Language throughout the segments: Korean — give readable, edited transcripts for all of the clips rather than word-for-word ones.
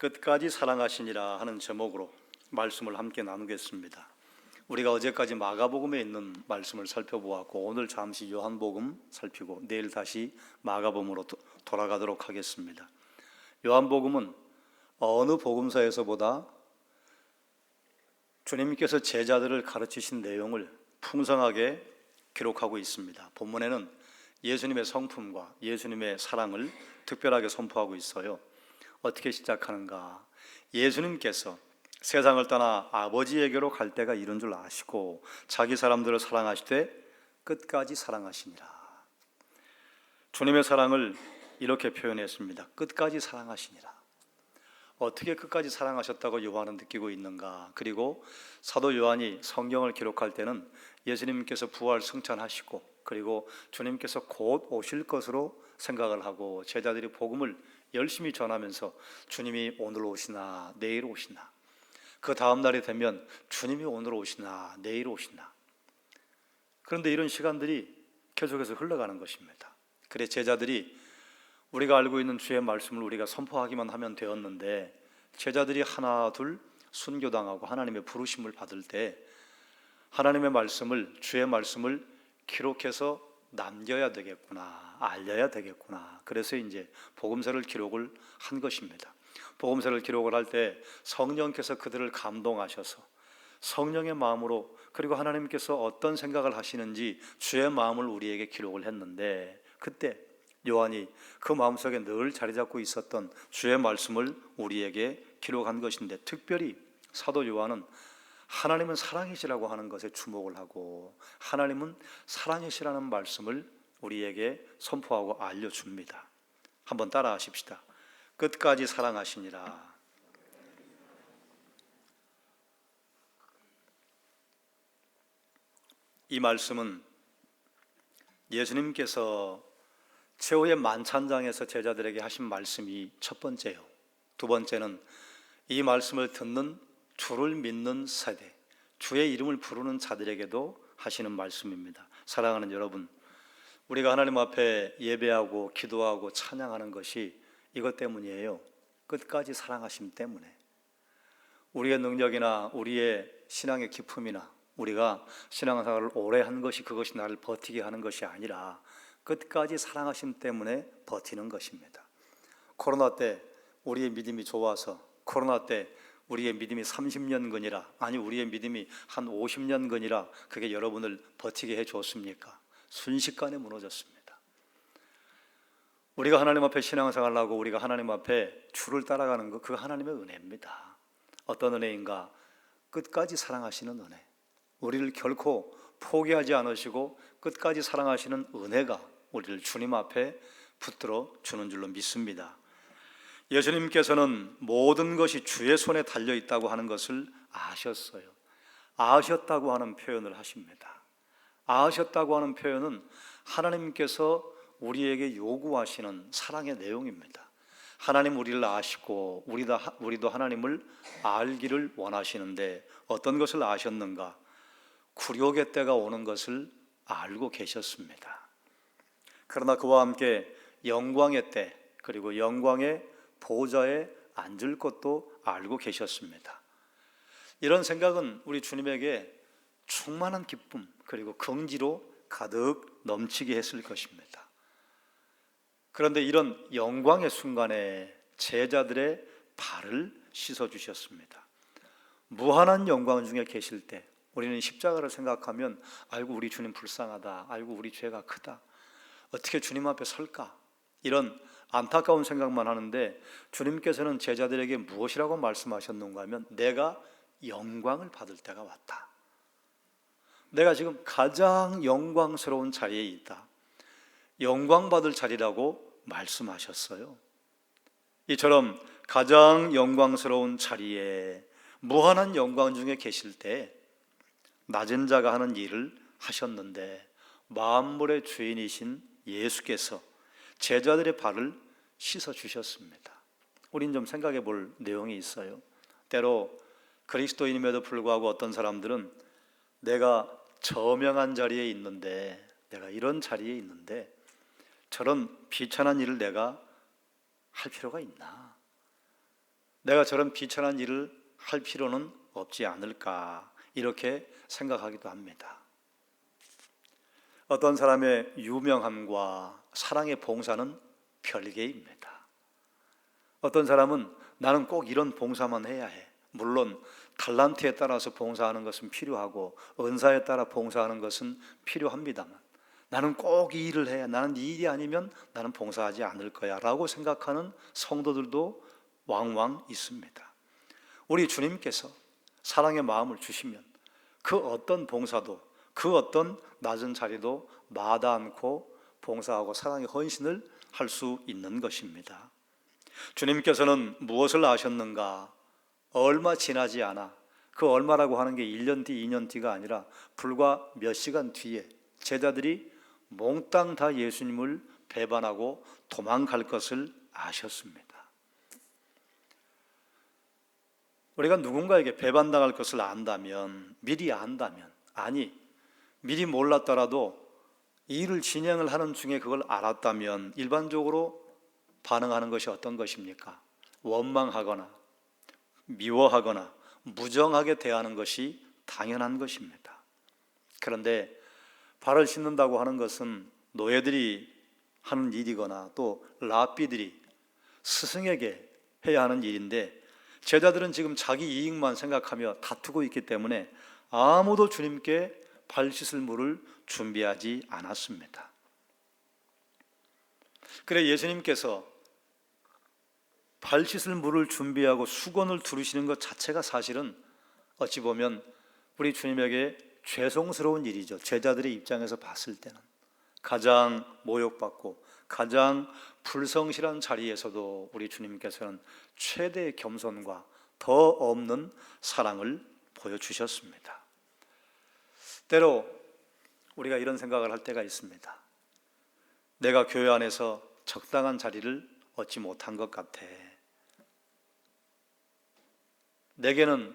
끝까지 사랑하시니라 하는 제목으로 말씀을 함께 나누겠습니다. 우리가 어제까지 마가복음에 있는 말씀을 살펴보았고 오늘 잠시 요한복음 살피고 내일 다시 마가복음으로 돌아가도록 하겠습니다. 요한복음은 어느 복음서에서보다 주님께서 제자들을 가르치신 내용을 풍성하게 기록하고 있습니다. 본문에는 예수님의 성품과 예수님의 사랑을 특별하게 선포하고 있어요. 어떻게 시작하는가? 예수님께서 세상을 떠나 아버지에게로 갈 때가 이른 줄 아시고 자기 사람들을 사랑하시되 끝까지 사랑하시니라. 주님의 사랑을 이렇게 표현했습니다. 끝까지 사랑하시니라. 어떻게 끝까지 사랑하셨다고 요한은 느끼고 있는가? 그리고 사도 요한이 성경을 기록할 때는 예수님께서 부활 승천하시고 그리고 주님께서 곧 오실 것으로 생각을 하고 제자들이 복음을 열심히 전하면서 주님이 오늘 오시나 내일 오시나, 그 다음 날이 되면 주님이 오늘 오시나 내일 오시나. 그런데 이런 시간들이 계속해서 흘러가는 것입니다. 그래 제자들이 우리가 알고 있는 주의 말씀을 우리가 선포하기만 하면 되었는데, 제자들이 하나 둘 순교당하고 하나님의 부르심을 받을 때 하나님의 말씀을, 주의 말씀을 기록해서 남겨야 되겠구나, 알려야 되겠구나. 그래서 이제 복음서를 기록을 한 것입니다. 복음서를 기록을 할 때 성령께서 그들을 감동하셔서 성령의 마음으로, 그리고 하나님께서 어떤 생각을 하시는지 주의 마음을 우리에게 기록을 했는데, 그때 요한이 그 마음속에 늘 자리 잡고 있었던 주의 말씀을 우리에게 기록한 것인데, 특별히 사도 요한은 하나님은 사랑이시라고 하는 것에 주목을 하고 하나님은 사랑이시라는 말씀을 우리에게 선포하고 알려줍니다. 한번 따라 하십시다. 끝까지 사랑하시니라. 이 말씀은 예수님께서 최후의 만찬장에서 제자들에게 하신 말씀이 첫 번째요. 두 번째는 이 말씀을 듣는 주를 믿는 세대, 주의 이름을 부르는 자들에게도 하시는 말씀입니다. 사랑하는 여러분, 우리가 하나님 앞에 예배하고 기도하고 찬양하는 것이 이것 때문이에요. 끝까지 사랑하심 때문에. 우리의 능력이나 우리의 신앙의 기품이나 우리가 신앙생활을 오래 한 것이, 그것이 나를 버티게 하는 것이 아니라 끝까지 사랑하심 때문에 버티는 것입니다. 코로나 때 우리의 믿음이 좋아서, 코로나 때 우리의 믿음이 30년근이라, 아니 우리의 믿음이 한 50년근이라 그게 여러분을 버티게 해줬습니까? 순식간에 무너졌습니다. 우리가 하나님 앞에 신앙생활을 하고 우리가 하나님 앞에 주를 따라가는 것, 그 하나님의 은혜입니다. 어떤 은혜인가? 끝까지 사랑하시는 은혜. 우리를 결코 포기하지 않으시고 끝까지 사랑하시는 은혜가 우리를 주님 앞에 붙들어 주는 줄로 믿습니다. 예수님께서는 모든 것이 주의 손에 달려 있다고 하는 것을 아셨어요. 아셨다고 하는 표현을 하십니다. 아셨다고 하는 표현은 하나님께서 우리에게 요구하시는 사랑의 내용입니다. 하나님 우리를 아시고 우리도 하나님을 알기를 원하시는데 어떤 것을 아셨는가? 굴욕의 때가 오는 것을 알고 계셨습니다. 그러나 그와 함께 영광의 때, 그리고 영광의 보좌에 앉을 것도 알고 계셨습니다. 이런 생각은 우리 주님에게 충만한 기쁨 그리고 긍지로 가득 넘치게 했을 것입니다. 그런데 이런 영광의 순간에 제자들의 발을 씻어주셨습니다. 무한한 영광 중에 계실 때 우리는 십자가를 생각하면 아이고 우리 주님 불쌍하다, 아이고 우리 죄가 크다, 어떻게 주님 앞에 설까, 이런 안타까운 생각만 하는데, 주님께서는 제자들에게 무엇이라고 말씀하셨는가 하면 내가 영광을 받을 때가 왔다. 내가 지금 가장 영광스러운 자리에 있다. 영광 받을 자리라고 말씀하셨어요. 이처럼 가장 영광스러운 자리에 무한한 영광 중에 계실 때 낮은 자가 하는 일을 하셨는데, 만물의 주인이신 예수께서 제자들의 발을 씻어주셨습니다. 우린 좀 생각해 볼 내용이 있어요. 때로 그리스도인임에도 불구하고 어떤 사람들은 내가 저명한 자리에 있는데, 내가 이런 자리에 있는데 저런 비천한 일을 내가 할 필요가 있나? 내가 저런 비천한 일을 할 필요는 없지 않을까 이렇게 생각하기도 합니다. 어떤 사람의 유명함과 사랑의 봉사는 별개입니다. 어떤 사람은 나는 꼭 이런 봉사만 해야 해. 물론 달란트에 따라서 봉사하는 것은 필요하고 은사에 따라 봉사하는 것은 필요합니다만 나는 꼭 이 일을 해야, 나는 이 일이 아니면 나는 봉사하지 않을 거야 라고 생각하는 성도들도 왕왕 있습니다. 우리 주님께서 사랑의 마음을 주시면 그 어떤 봉사도, 그 어떤 낮은 자리도 마다 않고 봉사하고 사랑의 헌신을 할 수 있는 것입니다. 주님께서는 무엇을 아셨는가? 얼마 지나지 않아, 그 얼마라고 하는 게 1년 뒤, 2년 뒤가 아니라 불과 몇 시간 뒤에 제자들이 몽땅 다 예수님을 배반하고 도망갈 것을 아셨습니다. 우리가 누군가에게 배반당할 것을 안다면, 미리 안다면, 아니 미리 몰랐더라도 이 일을 진행을 하는 중에 그걸 알았다면 일반적으로 반응하는 것이 어떤 것입니까? 원망하거나 미워하거나 무정하게 대하는 것이 당연한 것입니다. 그런데 발을 씻는다고 하는 것은 노예들이 하는 일이거나 또 랍비들이 스승에게 해야 하는 일인데 제자들은 지금 자기 이익만 생각하며 다투고 있기 때문에 아무도 주님께 발 씻을 물을 준비하지 않았습니다. 그래 예수님께서 발 씻을 물을 준비하고 수건을 두르시는 것 자체가 사실은 어찌 보면 우리 주님에게 죄송스러운 일이죠. 제자들의 입장에서 봤을 때는 가장 모욕받고 가장 불성실한 자리에서도 우리 주님께서는 최대의 겸손과 더 없는 사랑을 보여주셨습니다. 때로 우리가 이런 생각을 할 때가 있습니다. 내가 교회 안에서 적당한 자리를 얻지 못한 것 같아. 내게는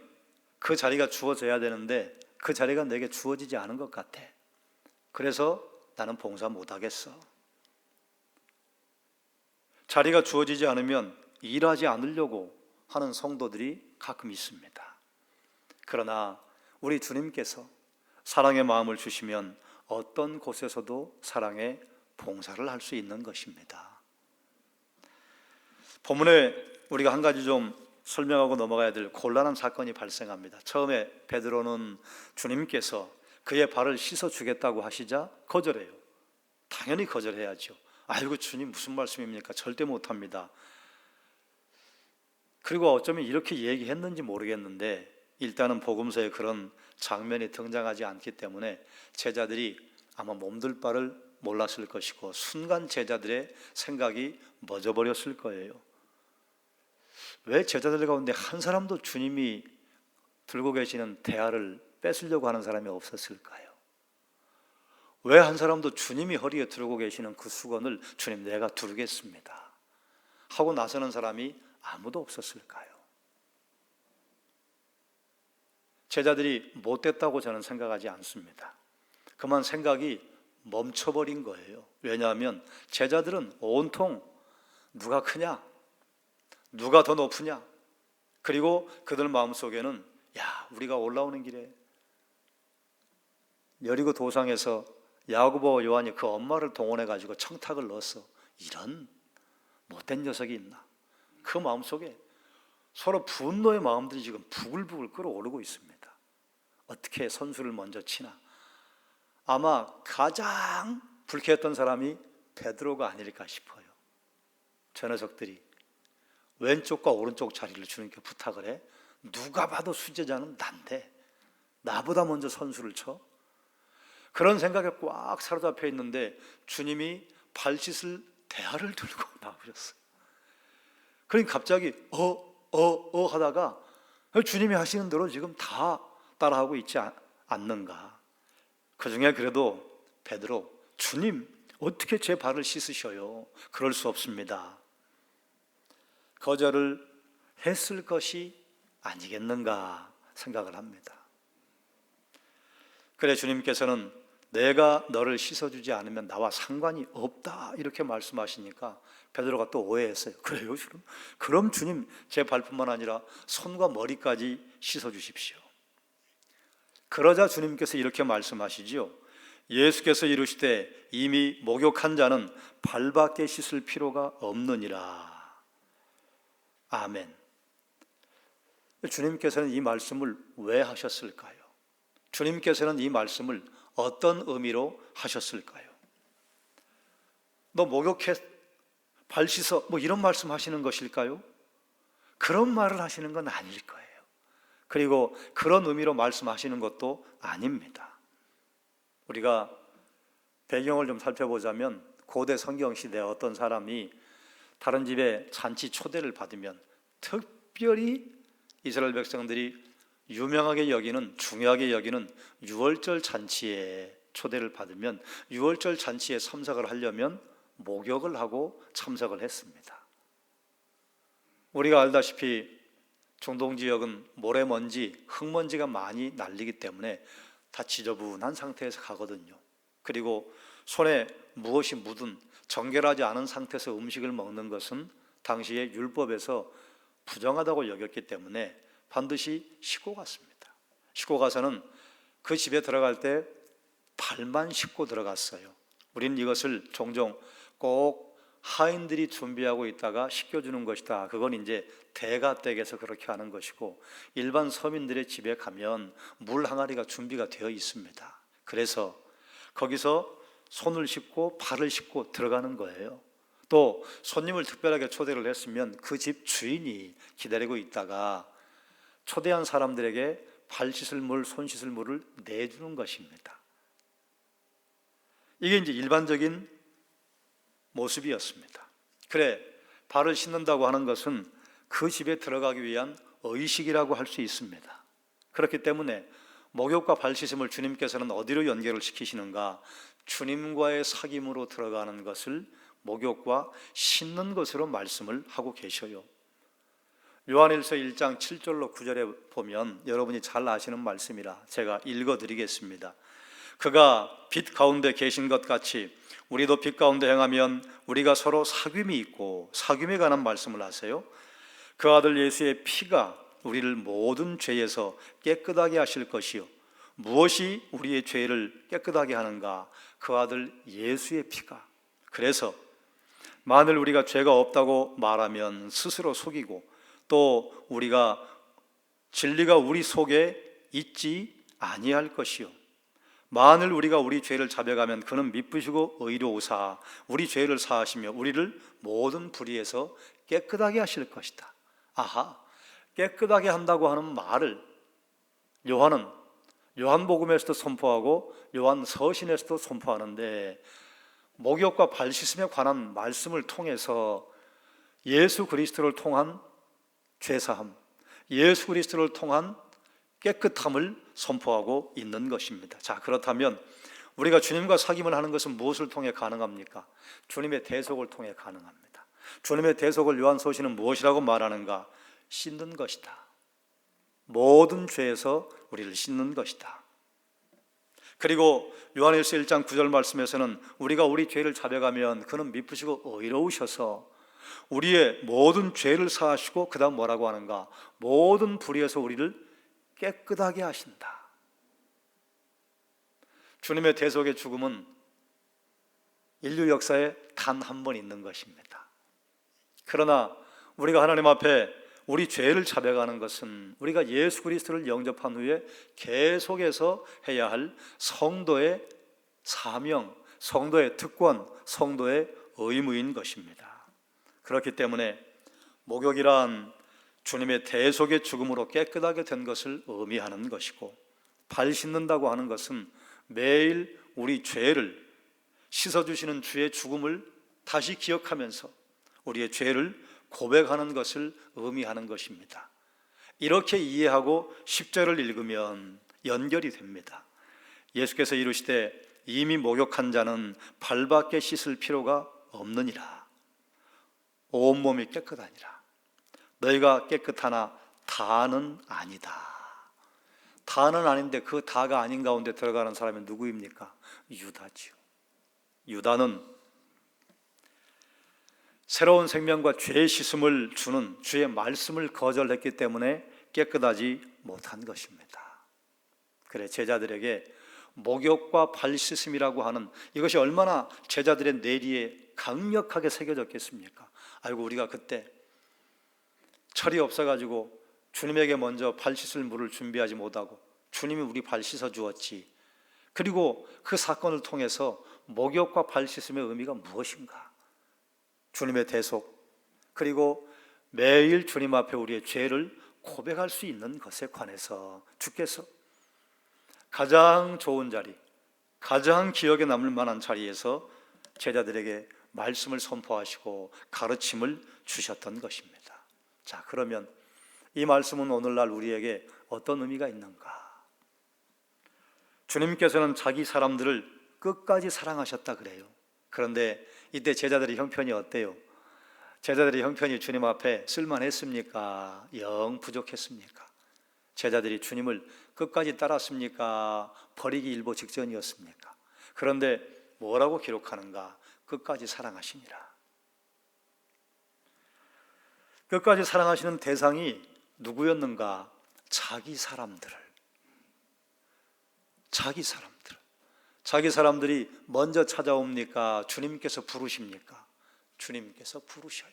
그 자리가 주어져야 되는데 그 자리가 내게 주어지지 않은 것 같아. 그래서 나는 봉사 못하겠어. 자리가 주어지지 않으면 일하지 않으려고 하는 성도들이 가끔 있습니다. 그러나 우리 주님께서 사랑의 마음을 주시면 어떤 곳에서도 사랑의 봉사를 할 수 있는 것입니다. 본문에 우리가 한 가지 좀 설명하고 넘어가야 될 곤란한 사건이 발생합니다. 처음에 베드로는 주님께서 그의 발을 씻어주겠다고 하시자 거절해요. 당연히 거절해야죠. 아이고 주님 무슨 말씀입니까? 절대 못합니다. 그리고 어쩌면 이렇게 얘기했는지 모르겠는데 일단은 복음서에 그런 장면이 등장하지 않기 때문에 제자들이 아마 몸둘 바를 몰랐을 것이고 순간 제자들의 생각이 멎어버렸을 거예요. 왜 제자들 가운데 한 사람도 주님이 들고 계시는 대야를 뺏으려고 하는 사람이 없었을까요? 왜 한 사람도 주님이 허리에 들고 계시는 그 수건을 주님 내가 두르겠습니다 하고 나서는 사람이 아무도 없었을까요? 제자들이 못됐다고 저는 생각하지 않습니다. 그만 생각이 멈춰버린 거예요. 왜냐하면 제자들은 온통 누가 크냐, 누가 더 높으냐, 그리고 그들 마음속에는 야 우리가 올라오는 길에 여리고 도상에서 야고보와 요한이 그 엄마를 동원해 가지고 청탁을 넣었어. 이런 못된 녀석이 있나. 그 마음속에 서로 분노의 마음들이 지금 부글부글 끓어오르고 있습니다. 어떻게 선수를 먼저 치나. 아마 가장 불쾌했던 사람이 베드로가 아닐까 싶어요. 저 녀석들이 왼쪽과 오른쪽 자리를 주님께 부탁을 해. 누가 봐도 수제자는 난데 나보다 먼저 선수를 쳐? 그런 생각에 꽉 사로잡혀 있는데 주님이 발 씻을 대야를 들고 나오셨어요. 그러니 갑자기 하다가 주님이 하시는 대로 지금 다 따라하고 있지 않는가. 그 중에 그래도 베드로, 주님 어떻게 제 발을 씻으셔요? 그럴 수 없습니다. 거절을 했을 것이 아니겠는가 생각을 합니다. 그래 주님께서는 내가 너를 씻어주지 않으면 나와 상관이 없다 이렇게 말씀하시니까 베드로가 또 오해했어요. 그래요 주님? 그럼 주님 제 발뿐만 아니라 손과 머리까지 씻어주십시오. 그러자 주님께서 이렇게 말씀하시지요. 예수께서 이르시되 이미 목욕한 자는 발밖에 씻을 필요가 없느니라. 아멘. 주님께서는 이 말씀을 왜 하셨을까요? 주님께서는 이 말씀을 어떤 의미로 하셨을까요? 너 목욕해, 발 씻어, 이런 말씀 하시는 것일까요? 그런 말을 하시는 건 아닐 거예요. 그리고 그런 의미로 말씀하시는 것도 아닙니다. 우리가 배경을 좀 살펴보자면 고대 성경시대에 어떤 사람이 다른 집에 잔치 초대를 받으면 특별히 이스라엘 백성들이 유명하게 여기는, 중요하게 여기는 유월절 잔치에 초대를 받으면 유월절 잔치에 참석을 하려면 목욕을 하고 참석을 했습니다. 우리가 알다시피 중동 지역은 모래먼지, 흙먼지가 많이 날리기 때문에 다 지저분한 상태에서 가거든요. 그리고 손에 무엇이 묻은 정결하지 않은 상태에서 음식을 먹는 것은 당시의 율법에서 부정하다고 여겼기 때문에 반드시 씻고 갔습니다. 씻고 가서는 그 집에 들어갈 때 발만 씻고 들어갔어요. 우리는 이것을 종종 꼭 하인들이 준비하고 있다가 씻겨주는 것이다. 그건 이제 대가댁에서 그렇게 하는 것이고, 일반 서민들의 집에 가면 물 항아리가 준비가 되어 있습니다. 그래서 거기서 손을 씻고 발을 씻고 들어가는 거예요. 또 손님을 특별하게 초대를 했으면 그 집 주인이 기다리고 있다가 초대한 사람들에게 발 씻을 물, 손 씻을 물을 내주는 것입니다. 이게 이제 일반적인 모습이었습니다. 그래, 발을 씻는다고 하는 것은 그 집에 들어가기 위한 의식이라고 할 수 있습니다. 그렇기 때문에 목욕과 발 씻음을 주님께서는 어디로 연결을 시키시는가? 주님과의 사귐으로 들어가는 것을 목욕과 씻는 것으로 말씀을 하고 계셔요. 요한일서 1장 7절로 9절에 보면 여러분이 잘 아시는 말씀이라 제가 읽어드리겠습니다. 그가 빛 가운데 계신 것 같이 우리도 빛 가운데 행하면 우리가 서로 사귐이 있고, 사귐에 관한 말씀을 하세요. 그 아들 예수의 피가 우리를 모든 죄에서 깨끗하게 하실 것이요, 무엇이 우리의 죄를 깨끗하게 하는가? 그 아들 예수의 피가. 그래서 만일 우리가 죄가 없다고 말하면 스스로 속이고, 또 우리가 진리가 우리 속에 있지 아니할 것이요, 만일 우리가 우리 죄를 자백하면 그는 미쁘시고 의로우사 우리 죄를 사하시며 우리를 모든 불의에서 깨끗하게 하실 것이다. 아하, 깨끗하게 한다고 하는 말을 요한은 요한복음에서도 선포하고 요한 서신에서도 선포하는데, 목욕과 발 씻음에 관한 말씀을 통해서 예수 그리스도를 통한 죄사함, 예수 그리스도를 통한 깨끗함을 선포하고 있는 것입니다. 자, 그렇다면 우리가 주님과 사귐을 하는 것은 무엇을 통해 가능합니까? 주님의 대속을 통해 가능합니다. 주님의 대속을 요한서신은 무엇이라고 말하는가? 씻는 것이다. 모든 죄에서 우리를 씻는 것이다. 그리고 요한일서 1장 9절 말씀에서는 우리가 우리 죄를 자백하면 그는 미쁘시고 의로우셔서 우리의 모든 죄를 사하시고, 그 다음 뭐라고 하는가? 모든 불의에서 우리를 깨끗하게 하신다. 주님의 대속의 죽음은 인류 역사에 단 한 번 있는 것입니다. 그러나 우리가 하나님 앞에 우리 죄를 자백하는 것은 우리가 예수 그리스도를 영접한 후에 계속해서 해야 할 성도의 사명, 성도의 특권, 성도의 의무인 것입니다. 그렇기 때문에 목욕이란 주님의 대속의 죽음으로 깨끗하게 된 것을 의미하는 것이고, 발 씻는다고 하는 것은 매일 우리 죄를 씻어주시는 주의 죽음을 다시 기억하면서 우리의 죄를 고백하는 것을 의미하는 것입니다. 이렇게 이해하고 10절을 읽으면 연결이 됩니다. 예수께서 이르시되 이미 목욕한 자는 발밖에 씻을 필요가 없느니라. 온몸이 깨끗하니라. 너희가 깨끗하나 다는 아니다. 다는 아닌데 그 다가 아닌 가운데 들어가는 사람이 누구입니까? 유다지요. 유다는 새로운 생명과 죄의 씻음을 주는 주의 말씀을 거절했기 때문에 깨끗하지 못한 것입니다. 그래, 제자들에게 목욕과 발 씻음이라고 하는 이것이 얼마나 제자들의 뇌리에 강력하게 새겨졌겠습니까? 아이고, 우리가 그때 철이 없어가지고 주님에게 먼저 발 씻을 물을 준비하지 못하고 주님이 우리 발 씻어 주었지. 그리고 그 사건을 통해서 목욕과 발 씻음의 의미가 무엇인가? 주님의 대속, 그리고 매일 주님 앞에 우리의 죄를 고백할 수 있는 것에 관해서 주께서 가장 좋은 자리, 가장 기억에 남을 만한 자리에서 제자들에게 말씀을 선포하시고 가르침을 주셨던 것입니다. 자, 그러면 이 말씀은 오늘날 우리에게 어떤 의미가 있는가? 주님께서는 자기 사람들을 끝까지 사랑하셨다 그래요. 그런데 이때 제자들의 형편이 어때요? 제자들의 형편이 주님 앞에 쓸만했습니까? 영 부족했습니까? 제자들이 주님을 끝까지 따랐습니까? 버리기 일보 직전이었습니까? 그런데 뭐라고 기록하는가? 끝까지 사랑하시니라. 끝까지 사랑하시는 대상이 누구였는가? 자기 사람들이 먼저 찾아옵니까? 주님께서 부르십니까? 주님께서 부르셔요.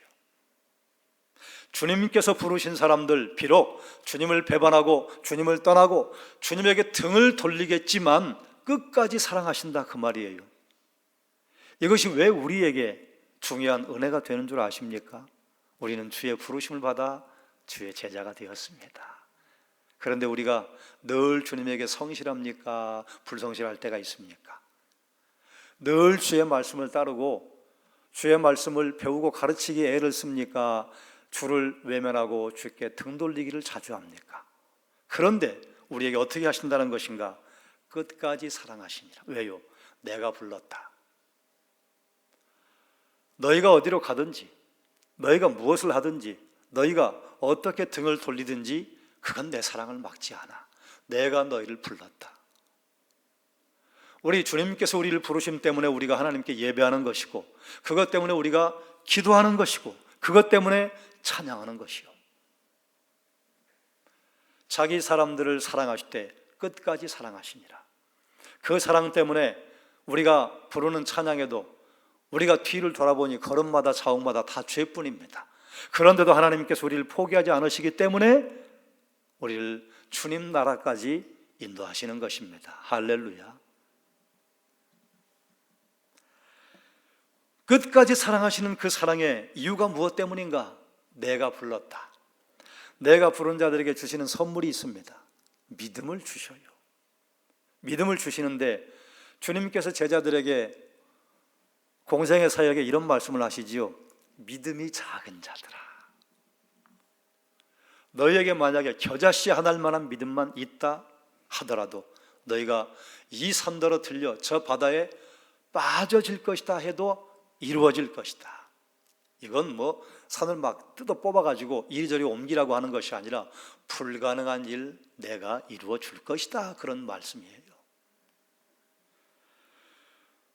주님께서 부르신 사람들, 비록 주님을 배반하고 주님을 떠나고 주님에게 등을 돌리겠지만 끝까지 사랑하신다, 그 말이에요. 이것이 왜 우리에게 중요한 은혜가 되는 줄 아십니까? 우리는 주의 부르심을 받아 주의 제자가 되었습니다. 그런데 우리가 늘 주님에게 성실합니까? 불성실할 때가 있습니까? 늘 주의 말씀을 따르고 주의 말씀을 배우고 가르치기에 애를 씁니까? 주를 외면하고 주께 등 돌리기를 자주 합니까? 그런데 우리에게 어떻게 하신다는 것인가? 끝까지 사랑하시니라. 왜요? 내가 불렀다. 너희가 어디로 가든지, 너희가 무엇을 하든지, 너희가 어떻게 등을 돌리든지 그건 내 사랑을 막지 않아. 내가 너희를 불렀다. 우리 주님께서 우리를 부르심 때문에 우리가 하나님께 예배하는 것이고, 그것 때문에 우리가 기도하는 것이고, 그것 때문에 찬양하는 것이요. 자기 사람들을 사랑하실 때 끝까지 사랑하시니라. 그 사랑 때문에 우리가 부르는 찬양에도 우리가 뒤를 돌아보니 걸음마다 자옥마다 다 죄뿐입니다. 그런데도 하나님께서 우리를 포기하지 않으시기 때문에 우리를 주님 나라까지 인도하시는 것입니다. 할렐루야. 끝까지 사랑하시는 그 사랑의 이유가 무엇 때문인가? 내가 불렀다. 내가 부른 자들에게 주시는 선물이 있습니다. 믿음을 주셔요. 믿음을 주시는데 주님께서 제자들에게 공생의 사역에 이런 말씀을 하시지요. 믿음이 작은 자들아, 너희에게 만약에 겨자씨 하나일 만한 믿음만 있다 하더라도 너희가 이 산더러 들려 저 바다에 빠져질 것이다 해도 이루어질 것이다. 이건 뭐 산을 막 뜯어 뽑아가지고 이리저리 옮기라고 하는 것이 아니라 불가능한 일 내가 이루어 줄 것이다, 그런 말씀이에요.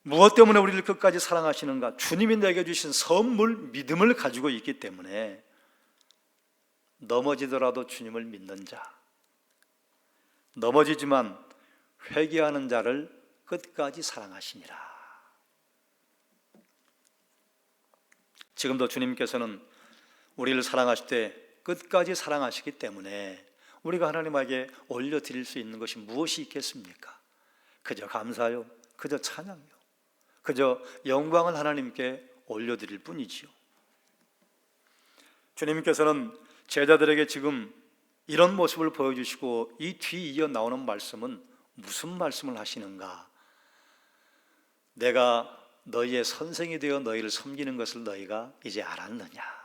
무엇 때문에 우리를 끝까지 사랑하시는가? 주님이 내게 주신 선물 믿음을 가지고 있기 때문에 넘어지더라도 주님을 믿는 자, 넘어지지만 회개하는 자를 끝까지 사랑하시니라. 지금도 주님께서는 우리를 사랑하실 때 끝까지 사랑하시기 때문에 우리가 하나님에게 올려드릴 수 있는 것이 무엇이 있겠습니까? 그저 감사요, 그저 찬양요, 그저 영광을 하나님께 올려드릴 뿐이지요. 주님께서는 제자들에게 지금 이런 모습을 보여주시고 이 뒤 이어 나오는 말씀은 무슨 말씀을 하시는가? 내가 너희의 선생이 되어 너희를 섬기는 것을 너희가 이제 알았느냐?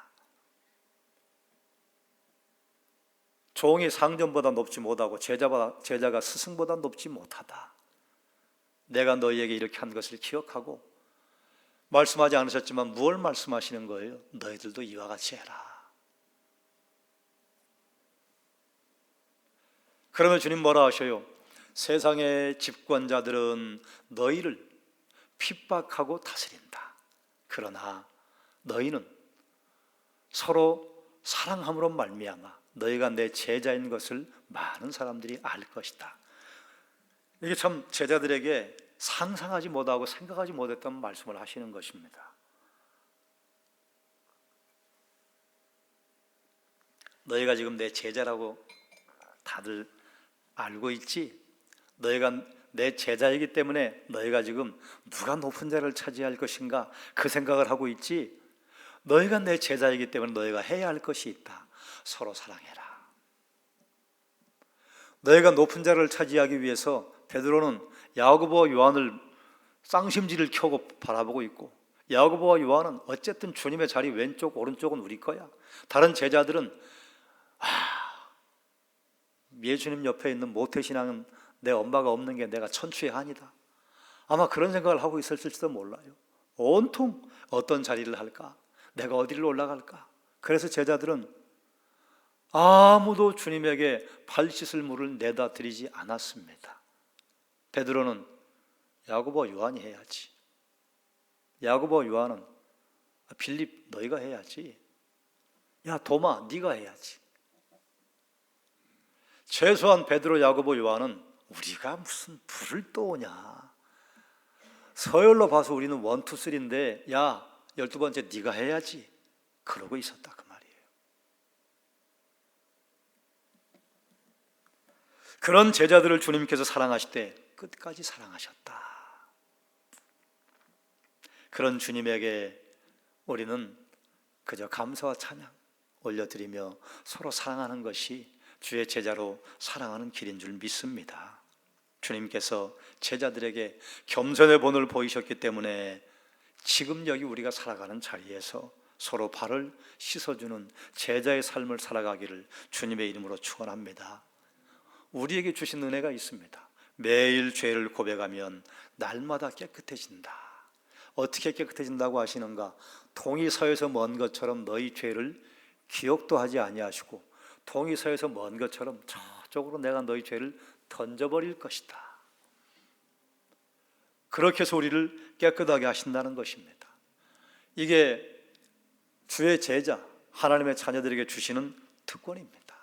종이 상전보다 높지 못하고 제자가 스승보다 높지 못하다. 내가 너희에게 이렇게 한 것을 기억하고, 말씀하지 않으셨지만 무엇을 말씀하시는 거예요? 너희들도 이와 같이 해라. 그러면 주님 뭐라 하셔요? 세상의 집권자들은 너희를 핍박하고 다스린다. 그러나 너희는 서로 사랑함으로 말미암아 너희가 내 제자인 것을 많은 사람들이 알 것이다. 이게 참 제자들에게 상상하지 못하고 생각하지 못했던 말씀을 하시는 것입니다. 너희가 지금 내 제자라고 다들 알고 있지? 너희가 내 제자이기 때문에 너희가 지금 누가 높은 자리를 차지할 것인가 그 생각을 하고 있지? 너희가 내 제자이기 때문에 너희가 해야 할 것이 있다. 서로 사랑해라. 너희가 높은 자리를 차지하기 위해서 베드로는 야고보와 요한을 쌍심지를 켜고 바라보고 있고, 야고보와 요한은 어쨌든 주님의 자리 왼쪽 오른쪽은 우리 거야. 다른 제자들은 예수님 옆에 있는 모태신앙은 내 엄마가 없는 게 내가 천추의 한이다. 아마 그런 생각을 하고 있었을지도 몰라요. 온통 어떤 자리를 할까? 내가 어디를 올라갈까? 그래서 제자들은 아무도 주님에게 발 씻을 물을 내다 드리지 않았습니다. 베드로는 야고보와 요한이 해야지. 야고보와 요한은 빌립 너희가 해야지. 야 도마 네가 해야지. 최소한 베드로, 야고보, 요한은 우리가 무슨 불을 떠오냐. 서열로 봐서 우리는 1, 2, 3인데 야 12번째 네가 해야지. 그러고 있었다 그 말이에요. 그런 제자들을 주님께서 사랑하실 때 끝까지 사랑하셨다. 그런 주님에게 우리는 그저 감사와 찬양 올려드리며 서로 사랑하는 것이 주의 제자로 사랑하는 길인 줄 믿습니다. 주님께서 제자들에게 겸손의 본을 보이셨기 때문에 지금 여기 우리가 살아가는 자리에서 서로 발을 씻어주는 제자의 삶을 살아가기를 주님의 이름으로 축원합니다. 우리에게 주신 은혜가 있습니다. 매일 죄를 고백하면 날마다 깨끗해진다. 어떻게 깨끗해진다고 하시는가? 동이 서에서 먼 것처럼 너희 죄를 기억도 하지 아니하시고 동이 서에서 먼 것처럼 저쪽으로 내가 너희 죄를 던져버릴 것이다. 그렇게 해서 우리를 깨끗하게 하신다는 것입니다. 이게 주의 제자, 하나님의 자녀들에게 주시는 특권입니다.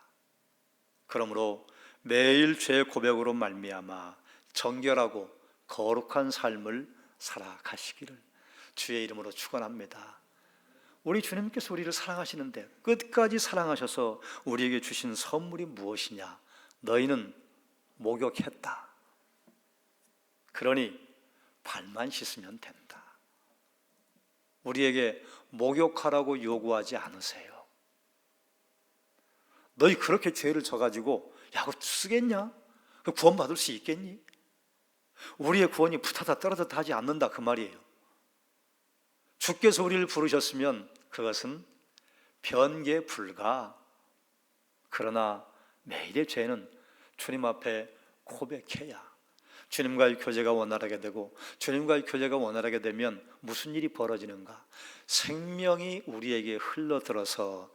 그러므로 매일 죄 고백으로 말미암아 정결하고 거룩한 삶을 살아가시기를 주의 이름으로 축원합니다. 우리 주님께서 우리를 사랑하시는데 끝까지 사랑하셔서 우리에게 주신 선물이 무엇이냐? 너희는 목욕했다. 그러니 발만 씻으면 된다. 우리에게 목욕하라고 요구하지 않으세요. 너희 그렇게 죄를 져가지고 야 그거 쓰겠냐? 구원받을 수 있겠니? 우리의 구원이 붙었다 떨어졌다 하지 않는다 그 말이에요. 주께서 우리를 부르셨으면 그것은 변개 불가. 그러나 매일의 죄는 주님 앞에 고백해야 주님과의 교제가 원활하게 되고, 주님과의 교제가 원활하게 되면 무슨 일이 벌어지는가? 생명이 우리에게 흘러들어서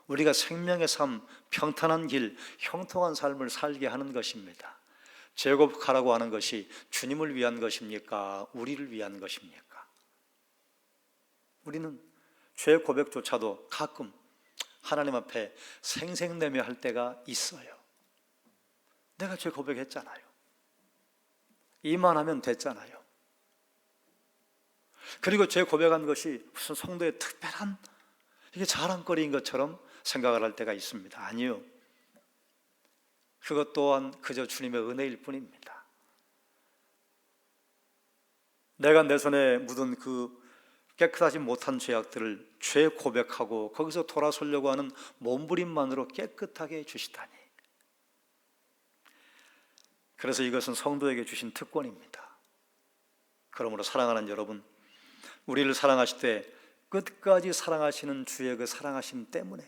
우리가 생명의 삶, 평탄한 길, 형통한 삶을 살게 하는 것입니다. 죄 고백하라고 하는 것이 주님을 위한 것입니까? 우리를 위한 것입니까? 우리는 죄 고백조차도 가끔 하나님 앞에 생색내며 할 때가 있어요. 내가 죄 고백했잖아요. 이만하면 됐잖아요. 그리고 죄 고백한 것이 무슨 성도의 특별한 이게 자랑거리인 것처럼 생각을 할 때가 있습니다. 아니요. 그것 또한 그저 주님의 은혜일 뿐입니다. 내가 내 손에 묻은 그 깨끗하지 못한 죄악들을 죄 고백하고 거기서 돌아서려고 하는 몸부림만으로 깨끗하게 해주시다니. 그래서 이것은 성도에게 주신 특권입니다. 그러므로 사랑하는 여러분, 우리를 사랑하실 때 끝까지 사랑하시는 주의 그 사랑하심 때문에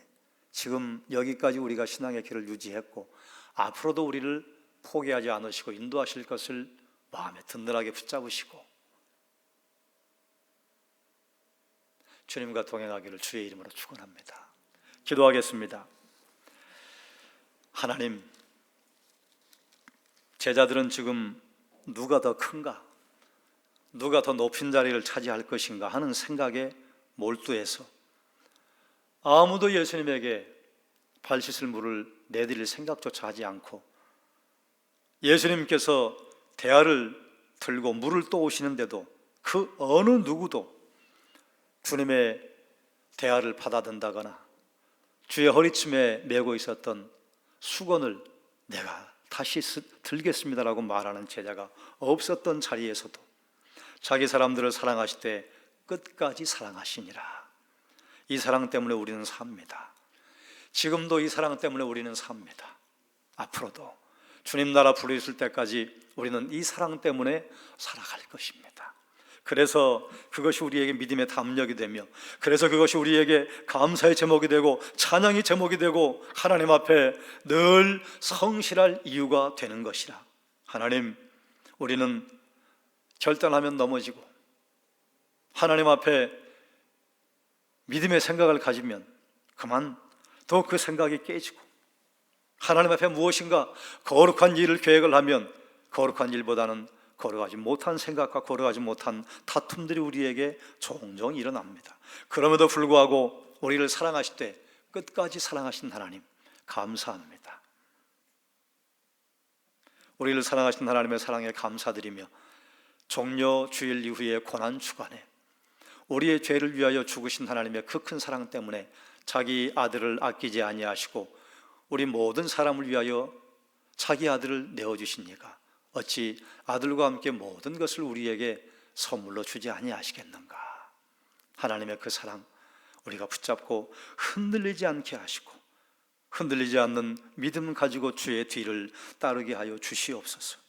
지금 여기까지 우리가 신앙의 길을 유지했고 앞으로도 우리를 포기하지 않으시고 인도하실 것을 마음에 든든하게 붙잡으시고 주님과 동행하기를 주의 이름으로 축원합니다. 기도하겠습니다. 하나님, 제자들은 지금 누가 더 큰가? 누가 더 높은 자리를 차지할 것인가 하는 생각에 몰두해서 아무도 예수님에게 발 씻을 물을 내드릴 생각조차 하지 않고 예수님께서 대야를 들고 물을 떠오시는데도 그 어느 누구도 주님의 대야를 받아든다거나 주의 허리춤에 메고 있었던 수건을 내가 다시 들겠습니다라고 말하는 제자가 없었던 자리에서도 자기 사람들을 사랑하실 때 끝까지 사랑하시니라. 이 사랑 때문에 우리는 삽니다. 지금도 이 사랑 때문에 우리는 삽니다. 앞으로도 주님 나라 부르실 때까지 우리는 이 사랑 때문에 살아갈 것입니다. 그래서 그것이 우리에게 믿음의 담력이 되며, 그래서 그것이 우리에게 감사의 제목이 되고 찬양의 제목이 되고 하나님 앞에 늘 성실할 이유가 되는 것이라. 하나님, 우리는 결단하면 넘어지고 하나님 앞에 믿음의 생각을 가지면 그만 또 그 생각이 깨지고, 하나님 앞에 무엇인가 거룩한 일을 계획을 하면 거룩한 일보다는 거룩하지 못한 생각과 거룩하지 못한 다툼들이 우리에게 종종 일어납니다. 그럼에도 불구하고 우리를 사랑하실 때 끝까지 사랑하신 하나님 감사합니다. 우리를 사랑하신 하나님의 사랑에 감사드리며 종려 주일 이후의 고난 주간에 우리의 죄를 위하여 죽으신 하나님의 그 큰 사랑 때문에 자기 아들을 아끼지 아니하시고 우리 모든 사람을 위하여 자기 아들을 내어주시니까 어찌 아들과 함께 모든 것을 우리에게 선물로 주지 아니하시겠는가. 하나님의 그 사랑 우리가 붙잡고 흔들리지 않게 하시고 흔들리지 않는 믿음 가지고 주의 뒤를 따르게 하여 주시옵소서.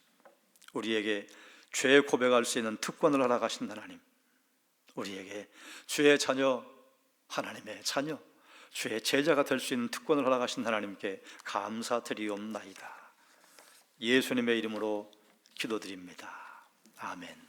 우리에게 죄 고백할 수 있는 특권을 허락하신 하나님, 우리에게 주의 자녀, 하나님의 자녀, 주의 제자가 될 수 있는 특권을 허락하신 하나님께 감사드리옵나이다. 예수님의 이름으로 기도드립니다. 아멘.